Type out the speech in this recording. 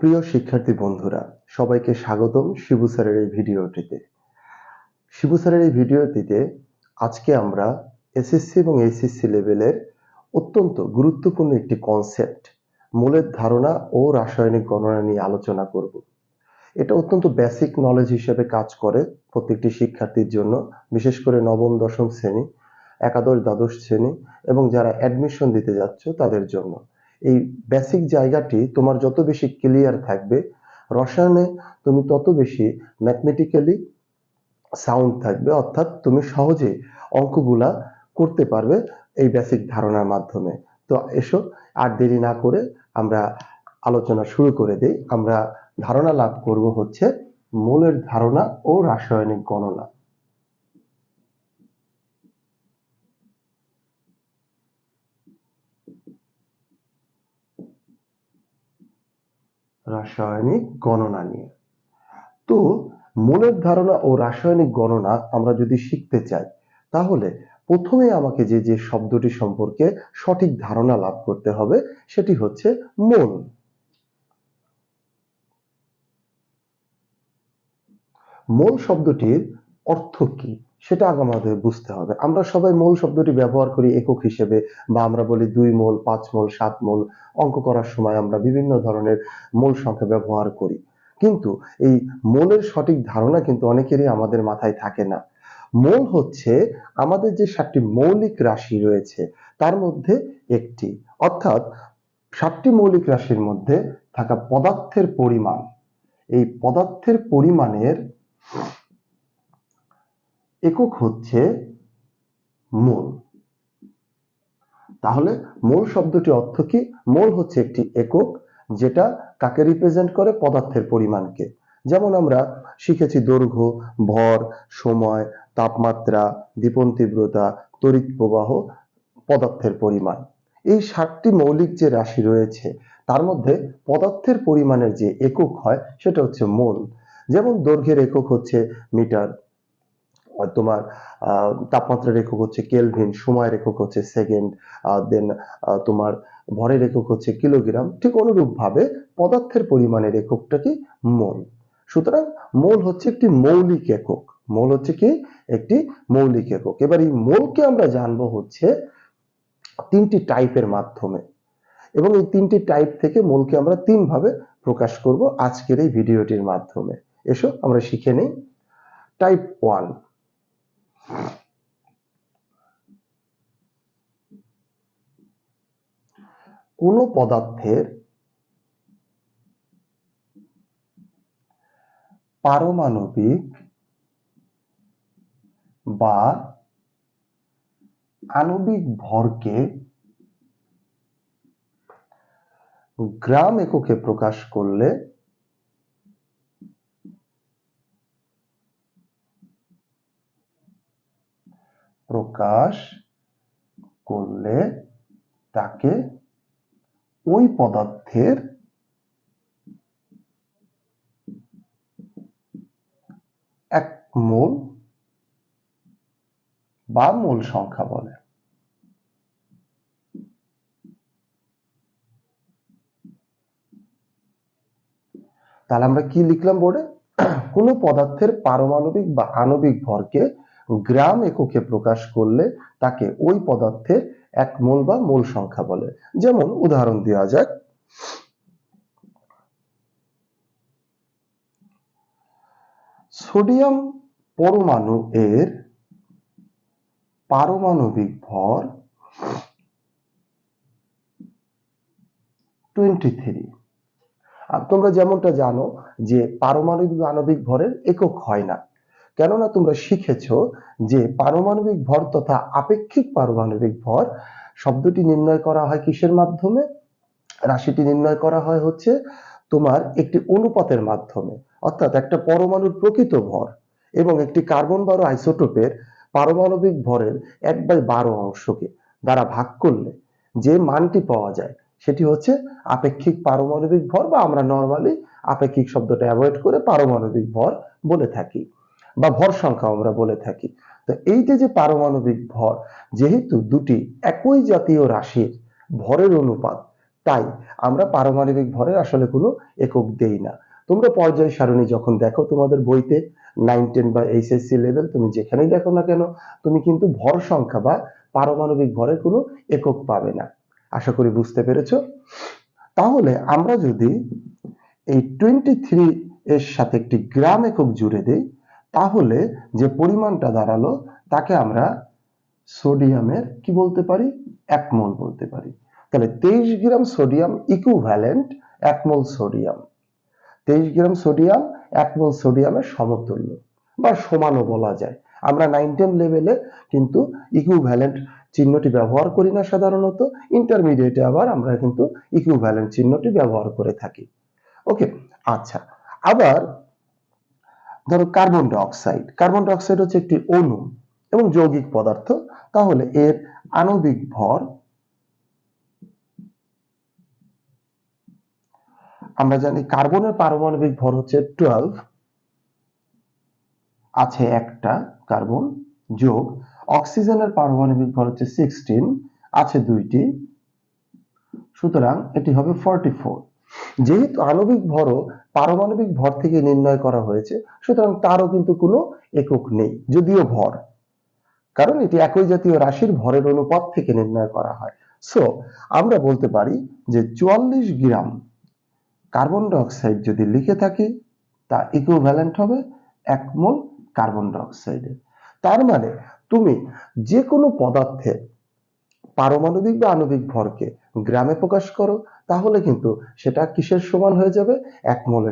প্রিয় শিক্ষার্থী বন্ধুরা, সবাইকে স্বাগতম শিবু স্যারের এই ভিডিওটিতে। শিবু স্যারের এই ভিডিওটিতে আজকে আমরা এসএসসি এবং এইচএসসি লেভেলের অত্যন্ত গুরুত্বপূর্ণ একটি কনসেপ্ট, মূলের ধারণা ও রাসায়নিক গণনা নিয়ে আলোচনা করব। এটা অত্যন্ত বেসিক নলেজ হিসেবে কাজ করে প্রত্যেকটি শিক্ষার্থীর জন্য, বিশেষ করে নবম দশম শ্রেণী, একাদশ দ্বাদশ শ্রেণী এবং যারা অ্যাডমিশন দিতে যাচ্ছ তাদের জন্য। এই বেসিক জায়গাটি তোমার যত বেশি ক্লিয়ার থাকবে, রসায়নে তুমি তত বেশি ম্যাথমেটিক্যালি সাউন্ড থাকবে, অর্থাৎ তুমি সহজে অঙ্কগুলা করতে পারবে এই বেসিক ধারণার মাধ্যমে। তো এসো আর দেরি না করে আমরা আলোচনা শুরু করে দেই। আমরা ধারণা লাভ করব হচ্ছে মোলের ধারণা ও রাসায়নিক গণনা। রাসায়নিক গণনা নিয়ে। তো মোলের ধারণা ও রাসায়নিক গণনা আমরা যদি শিখতে চাই, তাহলে প্রথমে আমাকে যে শব্দটি সম্পর্কে সঠিক ধারণা লাভ করতে হবে সেটি হচ্ছে মোল। মোল শব্দটির অর্থ কি সেটা আগে আমাদের বুঝতে হবে। আমরা সবাই মোল শব্দটি ব্যবহার করি একক হিসেবে, বা আমরা বলি 2 মোল, 5 মোল, 7 মোল। অঙ্ক করার সময় আমরা বিভিন্ন ধরনের মোল সংখ্যা ব্যবহার করি, কিন্তু এই মোলের সঠিক ধারণা কিন্তু অনেকেরই আমাদের মাথায় থাকে না। মোল হচ্ছে আমাদের যে 7টি মৌলিক রাশি রয়েছে তার মধ্যে একটি, অর্থাৎ 7টি মৌলিক রাশির মধ্যে থাকা পদার্থের পরিমাণ। এই পদার্থের পরিমাণের একক হচ্ছে মোল। তাহলে মোল শব্দটি অর্থ কি? মোল হচ্ছে একটি একক যেটা কাকে রিপ্রেজেন্ট করে? পদার্থের পরিমাণকে। যেমন আমরা শিখেছি দৈর্ঘ্য, ভর, সময়, তাপমাত্রা, দীপন তীব্রতা, তড়িৎ প্রবাহ, পদার্থের পরিমাণ। এই 7টি মৌলিক যে রাশি রয়েছে তার মধ্যে পদার্থের পরিমাণের যে একক হয় সেটা হচ্ছে মোল। যেমন দৈর্ঘ্যের একক হচ্ছে মিটার, তোমার তাপমাত্রার একক হচ্ছে কেলভিন, সময়ের একক হচ্ছে সেকেন্ড, দেন তোমার ভরের একক হচ্ছে কিলোগ্রাম। ঠিক অনুরূপ ভাবে পদার্থের পরিমাণের এককটা কি? মোল। সুতরাং মোল হচ্ছে একটি মৌলিক একক। মোল হচ্ছে কি? একটি মৌলিক একক। এবার এই মোলকে আমরা জানবো হচ্ছে 3টি টাইপের মাধ্যমে, এবং এই 3টি টাইপ থেকে মোলকে আমরা 3 ভাবে প্রকাশ করব আজকের এই ভিডিওটির মাধ্যমে। এসো আমরা শিখে নেই। টাইপ 1, কোন পদার্থের পারমাণবিক বা আণবিক ভরকে গ্রাম এককে প্রকাশ করলে তাকে ওই পদার্থের এক মোল বা মোল সংখ্যা বলে। তাহলে আমরা কি লিখলাম বোর্ডে? কোন পদার্থের পারমাণবিক বা আণবিক ভরকে গ্রাম এককে প্রকাশ করলে তাকে ওই পদার্থের এক মোল বা মোল সংখ্যা বলে। যেমন উদাহরণ দেওয়া যাক, সোডিয়াম পরমাণু এর পারমাণবিক ভর 23। আর তোমরা যেমনটা জানো যে পারমাণবিক আণবিক ভরের একক হয় না, কেননা তোমরা শিখেছো যে পারমাণবিক ভর তথা আপেক্ষিক পারমাণবিক ভর শব্দটি নির্ণয় করা হয় কিসের মাধ্যমে? রাশিটি নির্ণয় করা হয় হচ্ছে তোমার একটি অনুপাতের মাধ্যমে। অর্থাৎ একটা পরমাণুর প্রকৃত ভর এবং একটি কার্বন 12 আইসোটোপের পারমাণবিক ভরের 1/12 অংশকে দ্বারা ভাগ করলে যে মানটি পাওয়া যায় সেটি হচ্ছে আপেক্ষিক পারমাণবিক ভর, বা আমরা নরমালি আপেক্ষিক শব্দটা অ্যাভয়েড করে পারমাণবিক ভর বলে থাকি, বা ভর সংখ্যা আমরা বলে থাকি। তো এইটা যে পারমাণবিক ভর, যেহেতু দুটি একই জাতীয় রাশির ভরের অনুপাত, তাই আমরা পারমাণবিক ভরের আসলে কোনো একক দেই না। তোমরা পর্যায় সারণী যখন দেখো তোমাদের বইতে 9, 10 বা এইচএসসি লেভেল তুমি যেখানেই দেখো না কেন, তুমি কিন্তু ভর সংখ্যা বা পারমাণবিক ভরের কোনো একক পাবে না। আশা করি বুঝতে পেরেছো। তাহলে আমরা যদি এই 23 এর সাথে একটি গ্রাম একক জুড়ে দেই, তাহলে যে পরিমাণটা দাঁড়ালো তাকে আমরা সোডিয়ামের কি বলতে পারি, 1 মোল বলতে পারি। তাহলে 23 গ্রাম সোডিয়াম ইকুইভ্যালেন্ট 1 মোল সোডিয়াম। 23 গ্রাম সোডিয়াম 1 মোল সোডিয়ামের সমতুল্য বা সমানও বলা যায়। আমরা 9, 10 লেভেলে কিন্তু ইকুইভ্যালেন্ট চিহ্নটি ব্যবহার করি না সাধারণত, ইন্টারমিডিয়েটে আবার আমরা কিন্তু ইকুইভ্যালেন্ট চিহ্নটি ব্যবহার করে থাকি। ওকে, আচ্ছা। আবার ধরো কার্বন ডাই অক্সাইড হচ্ছে একটি অণু এবং যৌগিক পদার্থ। তাহলে এর আণবিক ভর আমরা জানি কার্বনের পারমাণবিক ভর হচ্ছে 12, আছে একটা কার্বন, যোগ অক্সিজেনের পারমাণবিক ভর হচ্ছে 16, আছে দুইটি, সুতরাং এটি হবে 44। যেহেতু আণবিক ভরও পারমাণবিক ভর থেকে নির্ণয় করা হয়েছে, সুতরাং তারও কিন্তু কোনো একক নেই, যদিও ভর, কারণ এটি একই জাতীয় রাশির ভরের অনুপাত থেকে নির্ণয় করা হয়। সো আমরা বলতে পারি যে 44 গ্রাম কার্বন ডাই অক্সাইড যদি লিখে থাকি, তা ইকুইভ্যালেন্ট হবে 1 মোল কার্বন ডাই অক্সাইডের। তার মানে তুমি যে কোনো পদার্থের পারমাণবিক বা আণবিক ভরকে গ্রামে প্রকাশ করো, তাহলে কিন্তু সেটা কিসের সমান হয়ে যাবে, 1 মোলের